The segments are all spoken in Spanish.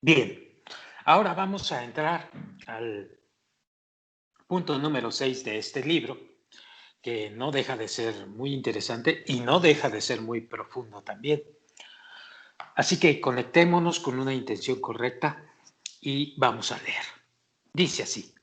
Bien, ahora vamos a entrar al punto número 6 de este libro, que no deja de ser muy interesante y no deja de ser muy profundo también. Así que conectémonos con una intención correcta y vamos a leer. Dice así: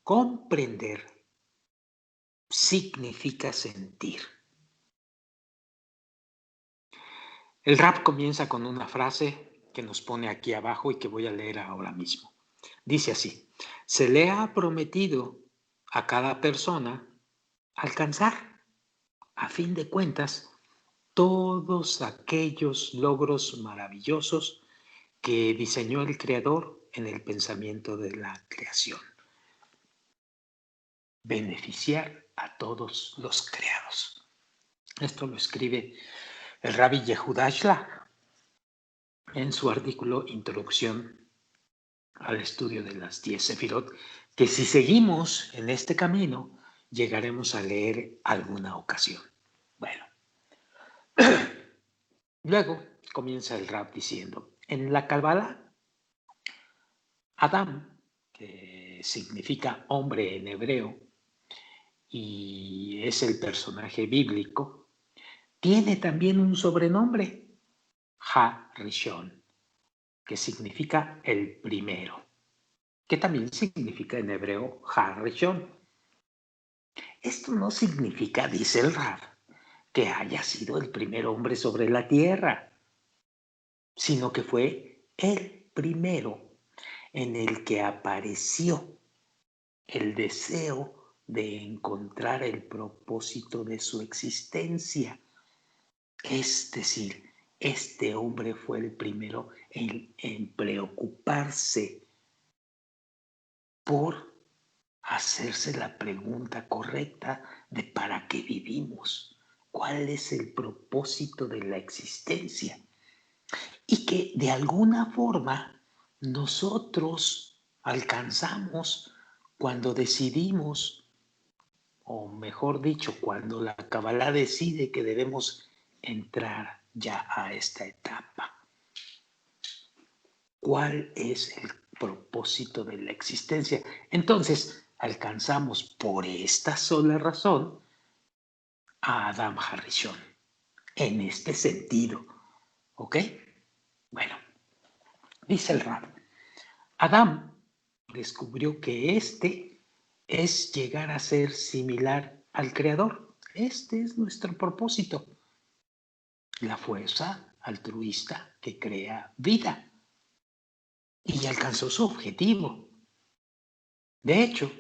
comprender significa sentir. El rap comienza con una frase que nos pone aquí abajo y que voy a leer ahora mismo. Dice así: se le ha prometido a cada persona alcanzar, a fin de cuentas, todos aquellos logros maravillosos que diseñó el Creador en el pensamiento de la creación. Beneficiar a todos los creados. Esto lo escribe el Rabbi Yehuda Shlag en su artículo Introducción al estudio de las 10 Sefirot, que si seguimos en este camino, llegaremos a leer alguna ocasión. Bueno, luego comienza el rap diciendo: en la Kabbalah, Adam, que significa hombre en hebreo y es el personaje bíblico, tiene también un sobrenombre, Ha-Rishon, que significa el primero, que también significa en hebreo Ha-Rishon. Esto no significa, dice el Rab, que haya sido el primer hombre sobre la tierra, sino que fue el primero en el que apareció el deseo de encontrar el propósito de su existencia. Es decir, este hombre fue el primero en preocuparse por hacerse la pregunta correcta de para qué vivimos, cuál es el propósito de la existencia, y que de alguna forma nosotros alcanzamos cuando decidimos, o mejor dicho, cuando la Kabbalah decide que debemos entrar ya a esta etapa. ¿Cuál es el propósito de la existencia? Entonces, alcanzamos por esta sola razón a Adam Harrison, en este sentido. ¿Ok? Bueno, dice el Rab: Adam descubrió que este es llegar a ser similar al Creador. Este es nuestro propósito. La fuerza altruista que crea vida. Y alcanzó su objetivo. De hecho,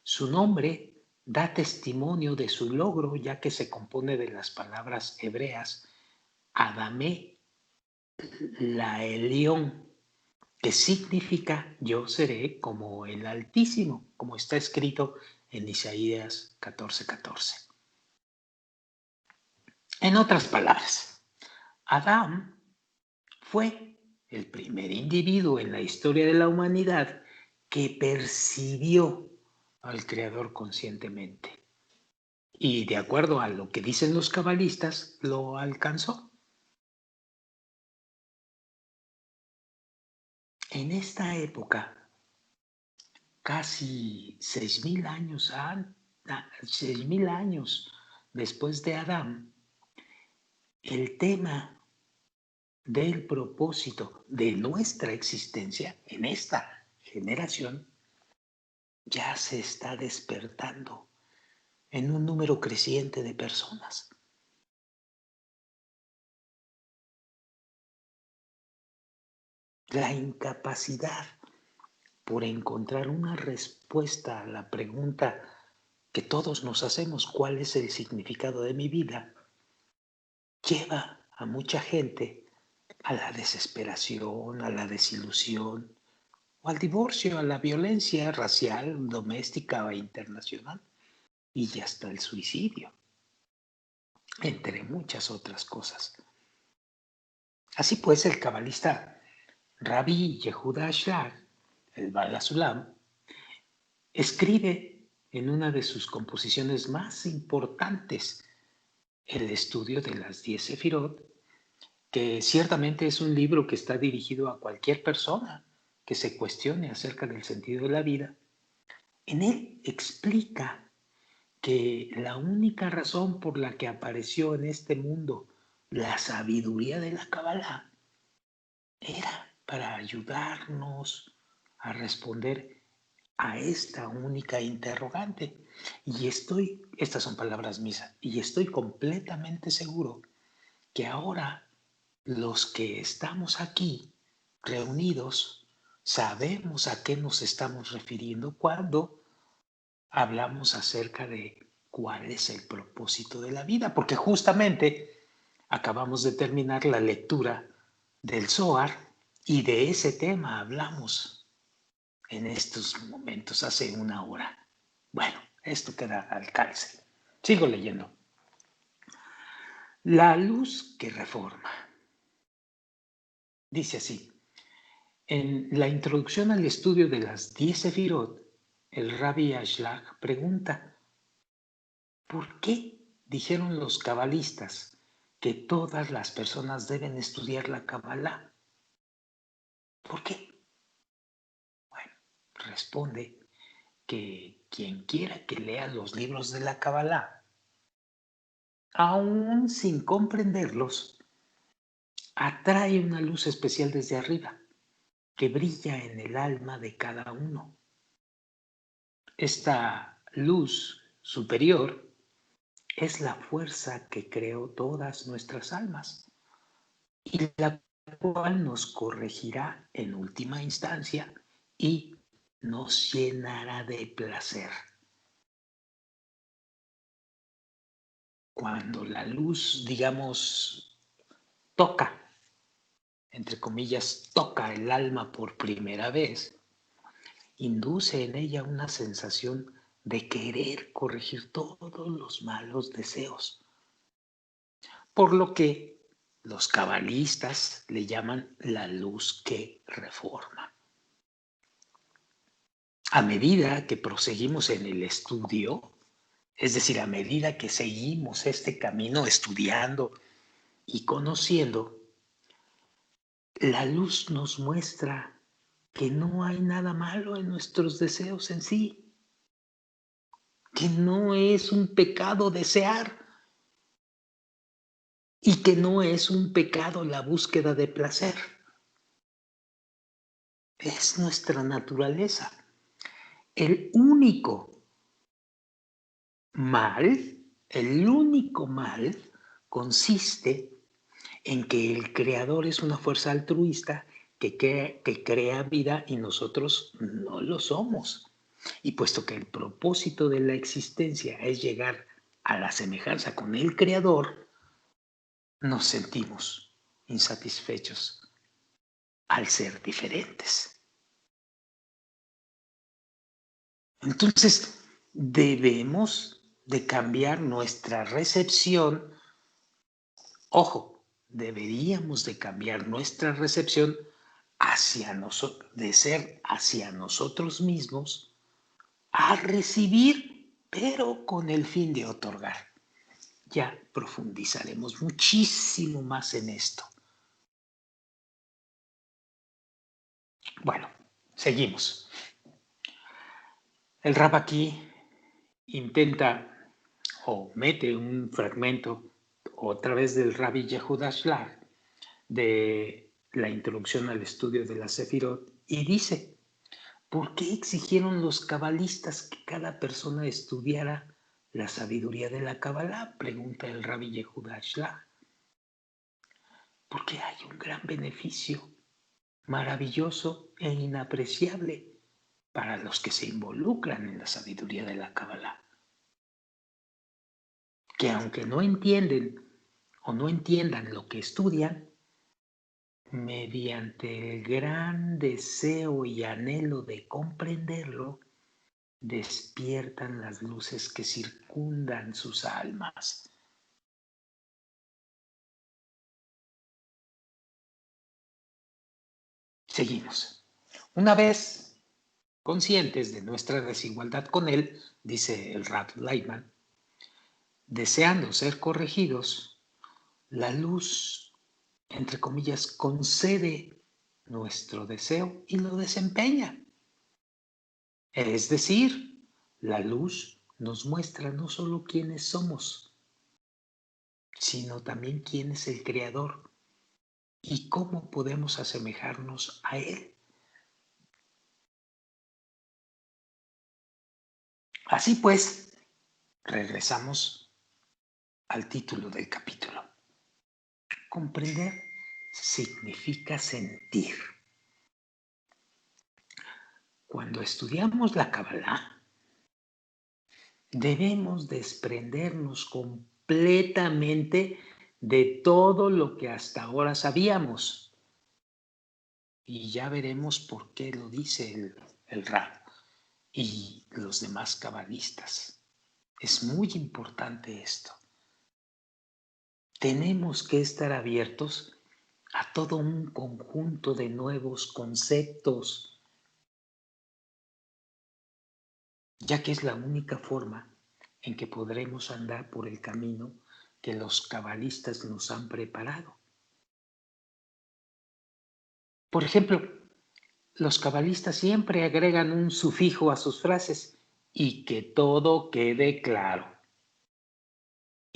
su nombre da testimonio de su logro, ya que se compone de las palabras hebreas Adamé la Elión, que significa yo seré como el Altísimo, como está escrito en Isaías 14:14. En otras palabras, Adán fue el primer individuo en la historia de la humanidad que percibió al Creador conscientemente. Y de acuerdo a lo que dicen los cabalistas, lo alcanzó. En esta época, casi 6.000 años, 6.000 años después de Adán, el tema del propósito de nuestra existencia en esta generación ya se está despertando en un número creciente de personas. La incapacidad por encontrar una respuesta a la pregunta que todos nos hacemos: ¿cuál es el significado de mi vida?, lleva a mucha gente a la desesperación, a la desilusión, o al divorcio, a la violencia racial, doméstica o internacional, y hasta el suicidio, entre muchas otras cosas. Así pues, el cabalista Rabbi Yehuda Shlag, el Baal HaSulam, escribe en una de sus composiciones más importantes, el estudio de las 10 Sefirot, que ciertamente es un libro que está dirigido a cualquier persona que se cuestione acerca del sentido de la vida. En él explica que la única razón por la que apareció en este mundo la sabiduría de la Kabbalah era para ayudarnos a responder a esta única interrogante. Estas son palabras misas, y estoy completamente seguro que ahora los que estamos aquí reunidos sabemos a qué nos estamos refiriendo cuando hablamos acerca de cuál es el propósito de la vida, porque justamente acabamos de terminar la lectura del Zohar y de ese tema hablamos en estos momentos, hace una hora. Bueno, esto queda al calce. Sigo leyendo. La luz que reforma. Dice así, en la introducción al estudio de las 10 Sefirot, el Rabbi Ashlag pregunta, ¿por qué dijeron los cabalistas que todas las personas deben estudiar la Kabbalah? ¿Por qué? Bueno, responde que quien quiera que lea los libros de la Kabbalah, aún sin comprenderlos, atrae una luz especial desde arriba que brilla en el alma de cada uno. Esta luz superior es la fuerza que creó todas nuestras almas y la cual nos corregirá en última instancia y nos llenará de placer. Cuando la luz, digamos, toca, entre comillas, toca el alma por primera vez, induce en ella una sensación de querer corregir todos los malos deseos, por lo que los cabalistas le llaman la luz que reforma. A medida que proseguimos en el estudio, es decir, a medida que seguimos este camino estudiando y conociendo, la luz nos muestra que no hay nada malo en nuestros deseos en sí, que no es un pecado desear y que no es un pecado la búsqueda de placer. Es nuestra naturaleza. El único mal consiste en que el creador es una fuerza altruista que crea vida y nosotros no lo somos. Y puesto que el propósito de la existencia es llegar a la semejanza con el creador, nos sentimos insatisfechos al ser diferentes. Entonces, debemos de cambiar nuestra recepción. Ojo, deberíamos de cambiar nuestra recepción hacia nosotros, de ser hacia nosotros mismos, a recibir, pero con el fin de otorgar. Ya profundizaremos muchísimo más en esto. Bueno, seguimos. El Rab aquí intenta o mete un fragmento otra vez del Rabbi Yehuda Shlag de la introducción al estudio de la Sefirot y dice, ¿por qué exigieron los cabalistas que cada persona estudiara la sabiduría de la Kabbalah? Pregunta el Rabbi Yehuda Shlag. Porque hay un gran beneficio maravilloso e inapreciable para los que se involucran en la sabiduría de la Kabbalah. Que aunque no entienden o no entiendan lo que estudian, mediante el gran deseo y anhelo de comprenderlo, despiertan las luces que circundan sus almas. Seguimos. Una vez conscientes de nuestra desigualdad con él, dice el Rab Lightman, deseando ser corregidos, la luz entre comillas, concede nuestro deseo y lo desempeña. Es decir, la luz nos muestra no solo quiénes somos, sino también quién es el Creador y cómo podemos asemejarnos a Él. Así pues, regresamos al título del capítulo. Comprender significa sentir. Cuando estudiamos la Kabbalah, debemos desprendernos completamente de todo lo que hasta ahora sabíamos. Y ya veremos por qué lo dice el Rab y los demás cabalistas. Es muy importante esto. Tenemos que estar abiertos a todo un conjunto de nuevos conceptos, ya que es la única forma en que podremos andar por el camino que los cabalistas nos han preparado. Por ejemplo, los cabalistas siempre agregan un sufijo a sus frases: y que todo quede claro.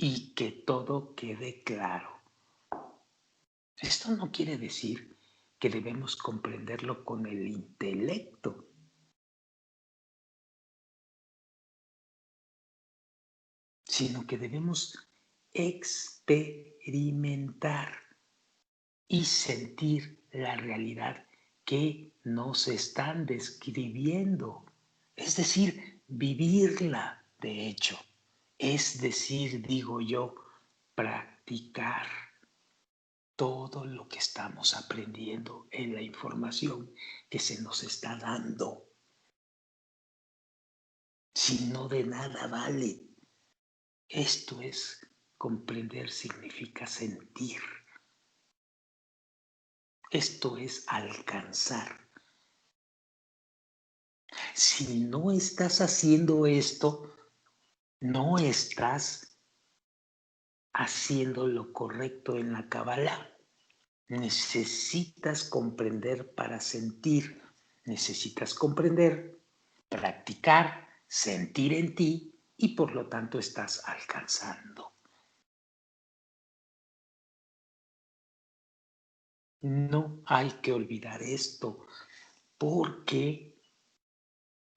Y que todo quede claro. Esto no quiere decir que debemos comprenderlo con el intelecto, sino que debemos experimentar y sentir la realidad que nos están describiendo. Es decir, vivirla, de hecho. Es decir, digo yo, practicar todo lo que estamos aprendiendo en la información que se nos está dando. Si no, de nada vale. Esto es comprender, significa sentir. Esto es alcanzar. Si no estás haciendo esto, no estás haciendo lo correcto en la Kabbalah. Necesitas comprender para sentir. Necesitas comprender, practicar, sentir en ti y por lo tanto estás alcanzando. No hay que olvidar esto porque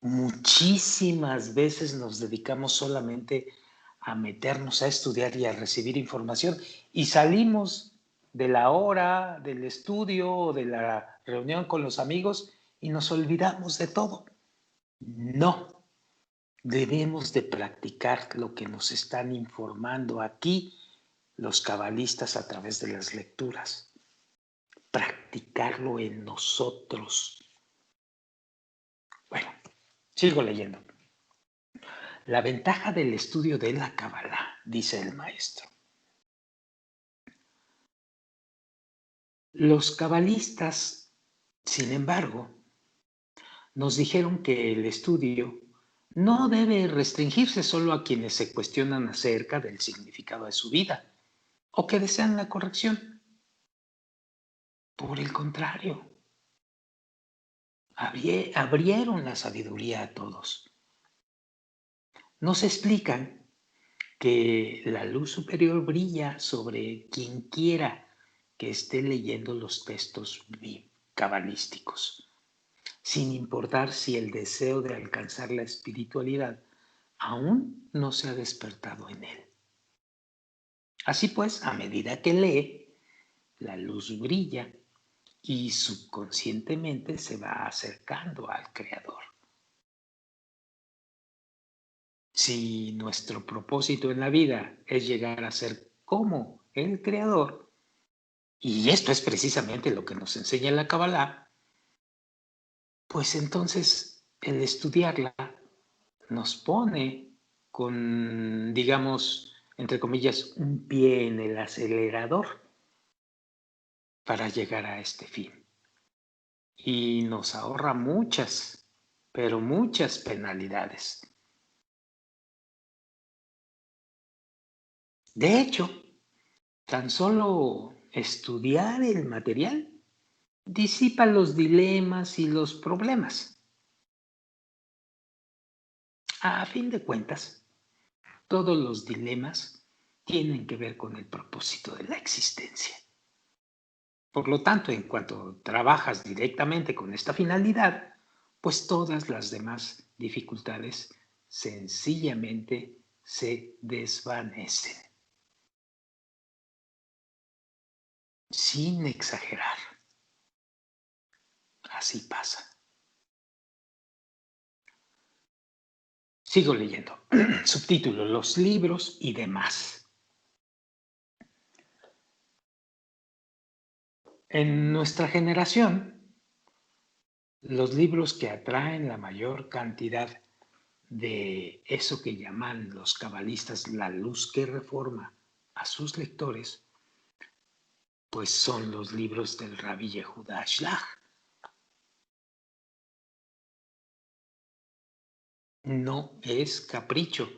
muchísimas veces nos dedicamos solamente a meternos a estudiar y a recibir información y salimos de la hora, del estudio o de la reunión con los amigos y nos olvidamos de todo. No, debemos de practicar lo que nos están informando aquí los cabalistas a través de las lecturas. Practicarlo en nosotros. Bueno, sigo leyendo. La ventaja del estudio de la Kabbalah, dice el maestro. Los cabalistas, sin embargo, nos dijeron que el estudio no debe restringirse solo a quienes se cuestionan acerca del significado de su vida o que desean la corrección. Por el contrario, abrieron la sabiduría a todos. Nos explican que la luz superior brilla sobre quien quiera que esté leyendo los textos cabalísticos, sin importar si el deseo de alcanzar la espiritualidad aún no se ha despertado en él. Así pues, a medida que lee, la luz brilla y subconscientemente se va acercando al Creador. Si nuestro propósito en la vida es llegar a ser como el Creador, y esto es precisamente lo que nos enseña la Kabbalah, pues entonces el estudiarla nos pone con, digamos, entre comillas, un pie en el acelerador para llegar a este fin. Y nos ahorra muchas, pero muchas penalidades. De hecho, tan solo estudiar el material disipa los dilemas y los problemas. A fin de cuentas, todos los dilemas tienen que ver con el propósito de la existencia. Por lo tanto, en cuanto trabajas directamente con esta finalidad, pues todas las demás dificultades sencillamente se desvanecen. Sin exagerar. Así pasa. Sigo leyendo. Subtítulo: Los libros y demás. En nuestra generación, los libros que atraen la mayor cantidad de eso que llaman los cabalistas la luz que reforma a sus lectores, pues son los libros del Rabbi Yehuda Shlach. No es capricho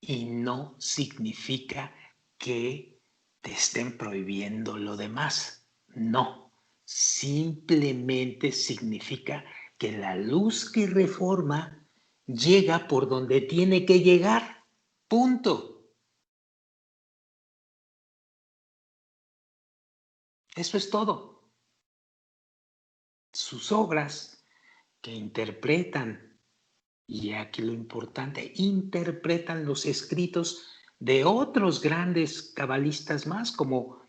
y no significa que te estén prohibiendo lo demás. No, simplemente significa que la luz que reforma llega por donde tiene que llegar. Punto. Eso es todo. Sus obras que interpretan, y aquí lo importante, interpretan los escritos de otros grandes cabalistas más, como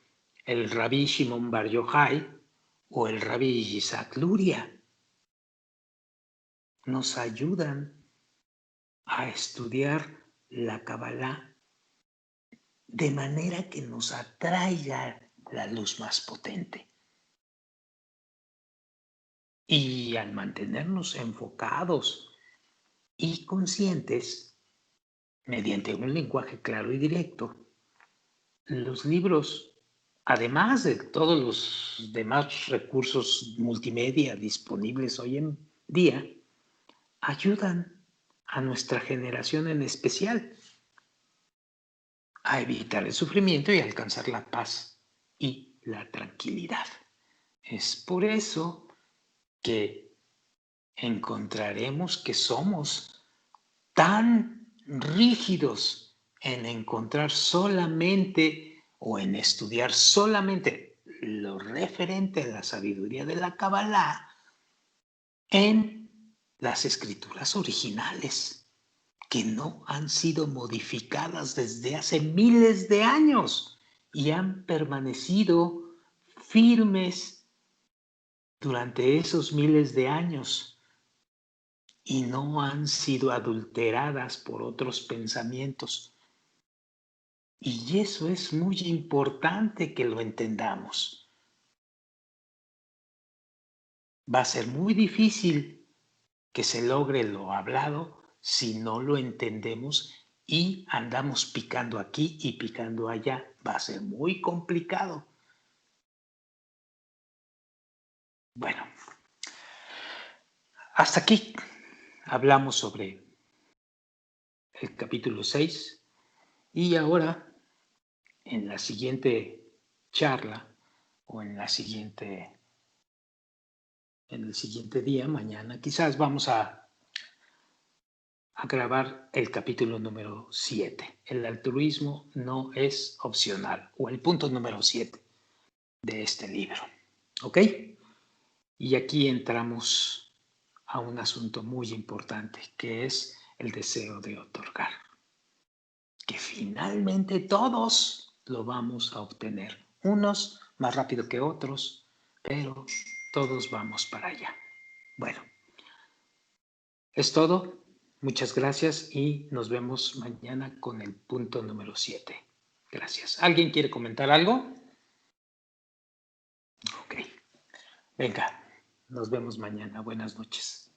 el Rabí Shimon Bar Yochai o el Rabí Isaac Luria. Nos ayudan a estudiar la Kabbalah de manera que nos atraiga la luz más potente. Y al mantenernos enfocados y conscientes, mediante un lenguaje claro y directo, los libros, además de todos los demás recursos multimedia disponibles hoy en día, ayudan a nuestra generación en especial a evitar el sufrimiento y alcanzar la paz y la tranquilidad. Es por eso que encontraremos que somos tan rígidos en encontrar solamente o en estudiar solamente lo referente a la sabiduría de la Kabbalah en las escrituras originales, que no han sido modificadas desde hace miles de años y han permanecido firmes durante esos miles de años y no han sido adulteradas por otros pensamientos. Y eso es muy importante que lo entendamos. Va a ser muy difícil que se logre lo hablado si no lo entendemos y andamos picando aquí y picando allá. Va a ser muy complicado. Bueno, hasta aquí hablamos sobre el capítulo 6 y ahora en la siguiente charla o en el siguiente día, mañana, quizás vamos a grabar el capítulo número 7. El altruismo no es opcional, o el punto número 7 de este libro. ¿Ok? Y aquí entramos a un asunto muy importante, que es el deseo de otorgar. Que finalmente todos lo vamos a obtener. Unos más rápido que otros, pero todos vamos para allá. Bueno, es todo. Muchas gracias y nos vemos mañana con el punto número 7. Gracias. ¿Alguien quiere comentar algo? Ok. Venga, nos vemos mañana. Buenas noches.